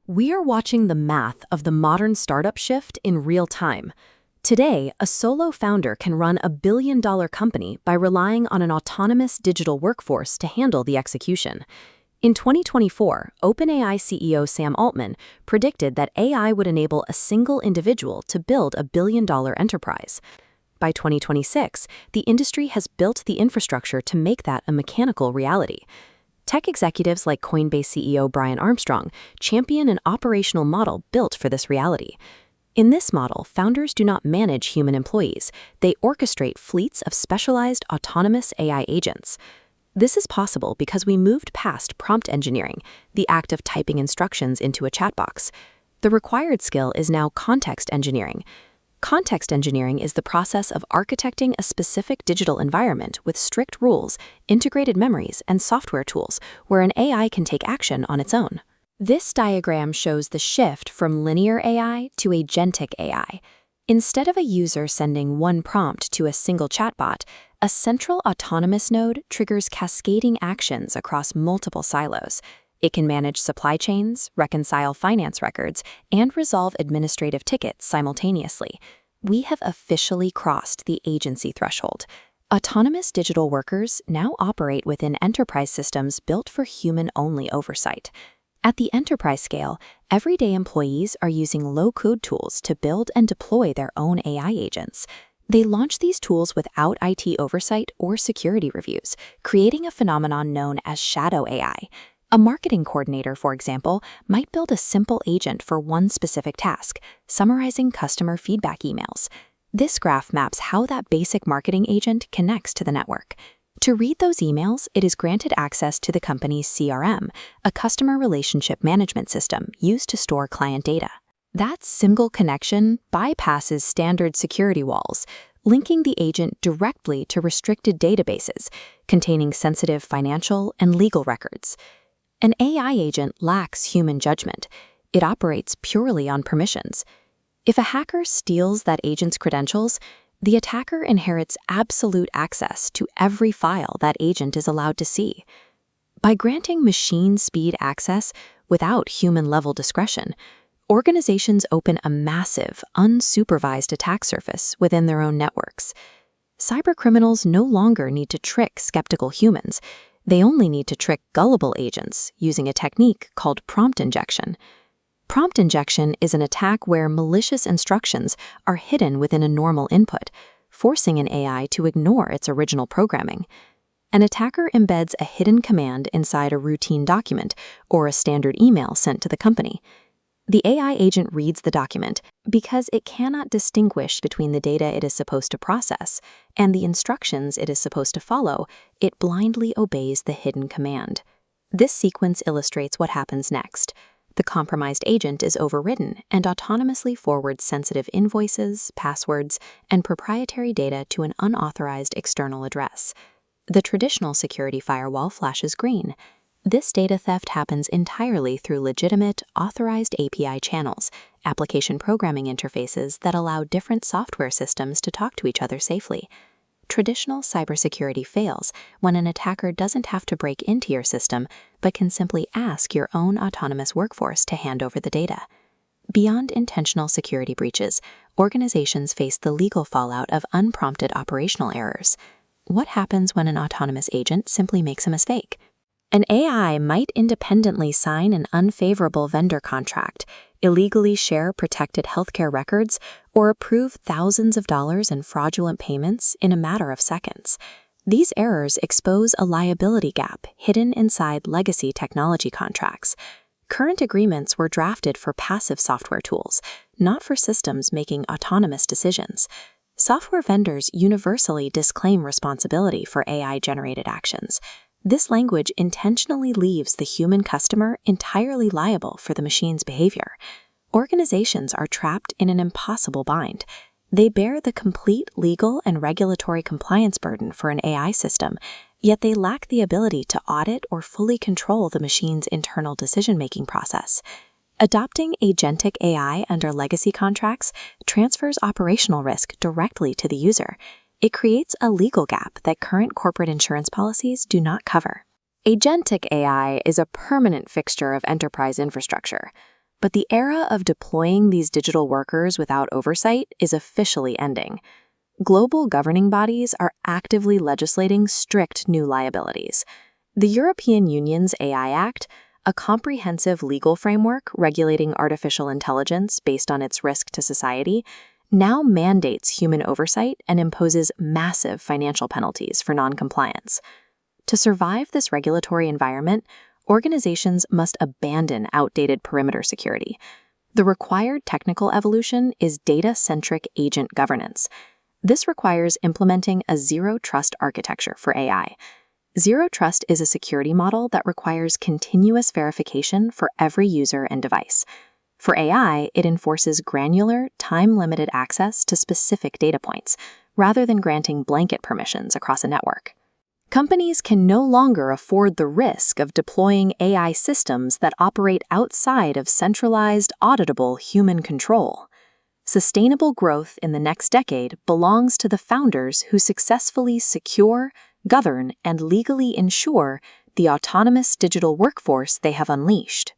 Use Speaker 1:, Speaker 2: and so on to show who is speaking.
Speaker 1: We are watching the math of the modern startup shift in real time. Today, a solo founder can run a billion-dollar company by relying on an autonomous digital workforce to handle the execution. In 2024, OpenAI CEO Sam Altman predicted that AI would enable a single individual to build a billion-dollar enterprise. By 2026, the industry has built the infrastructure to make that a mechanical reality. Tech executives like Coinbase CEO Brian Armstrong champion an operational model built for this reality. In this model, founders do not manage human employees. They orchestrate fleets of specialized autonomous AI agents. This is possible because we moved past prompt engineering, the act of typing instructions into a chat box. The required skill is now context engineering. Context engineering is the process of architecting a specific digital environment with strict rules, integrated memories, and software tools where an AI can take action on its own. This diagram shows the shift from linear AI to agentic AI. Instead of a user sending one prompt to a single chatbot, a central autonomous node triggers cascading actions across multiple silos. It can manage supply chains, reconcile finance records, and resolve administrative tickets simultaneously. We have officially crossed the agency threshold. Autonomous digital workers now operate within enterprise systems built for human-only oversight. At the enterprise scale, everyday employees are using low-code tools to build and deploy their own AI agents. They launch these tools without IT oversight or security reviews, creating a phenomenon known as shadow AI. A marketing coordinator, for example, might build a simple agent for one specific task, summarizing customer feedback emails. This graph maps how that basic marketing agent connects to the network. To read those emails, it is granted access to the company's CRM, a customer relationship management system used to store client data. That single connection bypasses standard security walls, linking the agent directly to restricted databases containing sensitive financial and legal records. An AI agent lacks human judgment. It operates purely on permissions. If a hacker steals that agent's credentials, the attacker inherits absolute access to every file that agent is allowed to see. By granting machine speed access without human-level discretion, organizations open a massive, unsupervised attack surface within their own networks. Cybercriminals no longer need to trick skeptical humans. They only need to trick gullible agents using a technique called prompt injection. Prompt injection is an attack where malicious instructions are hidden within a normal input, forcing an AI to ignore its original programming. An attacker embeds a hidden command inside a routine document or a standard email sent to the company. The AI agent reads the document because it cannot distinguish between the data it is supposed to process and the instructions it is supposed to follow. It blindly obeys the hidden command. This sequence illustrates what happens next. The compromised agent is overridden and autonomously forwards sensitive invoices, passwords, and proprietary data to an unauthorized external address. The traditional security firewall flashes green. This data theft happens entirely through legitimate, authorized API channels, application programming interfaces that allow different software systems to talk to each other safely. Traditional cybersecurity fails when an attacker doesn't have to break into your system, but can simply ask your own autonomous workforce to hand over the data. Beyond intentional security breaches, organizations face the legal fallout of unprompted operational errors. What happens when an autonomous agent simply makes a mistake? An AI might independently sign an unfavorable vendor contract, illegally share protected healthcare records, or approve thousands of dollars in fraudulent payments in a matter of seconds. These errors expose a liability gap hidden inside legacy technology contracts. Current agreements were drafted for passive software tools, not for systems making autonomous decisions. Software vendors universally disclaim responsibility for AI-generated actions. This language intentionally leaves the human customer entirely liable for the machine's behavior. Organizations are trapped in an impossible bind. They bear the complete legal and regulatory compliance burden for an AI system, yet they lack the ability to audit or fully control the machine's internal decision-making process. Adopting agentic AI under legacy contracts transfers operational risk directly to the user. It creates a legal gap that current corporate insurance policies do not cover. Agentic AI is a permanent fixture of enterprise infrastructure. But the era of deploying these digital workers without oversight is officially ending. Global governing bodies are actively legislating strict new liabilities. The European Union's AI Act, a comprehensive legal framework regulating artificial intelligence based on its risk to society, now mandates human oversight and imposes massive financial penalties for noncompliance. To survive this regulatory environment, organizations must abandon outdated perimeter security. The required technical evolution is data-centric agent governance. This requires implementing a zero-trust architecture for AI. Zero trust is a security model that requires continuous verification for every user and device. For AI, it enforces granular, time-limited access to specific data points, rather than granting blanket permissions across a network. Companies can no longer afford the risk of deploying AI systems that operate outside of centralized, auditable human control. Sustainable growth in the next decade belongs to the founders who successfully secure, govern, and legally ensure the autonomous digital workforce they have unleashed.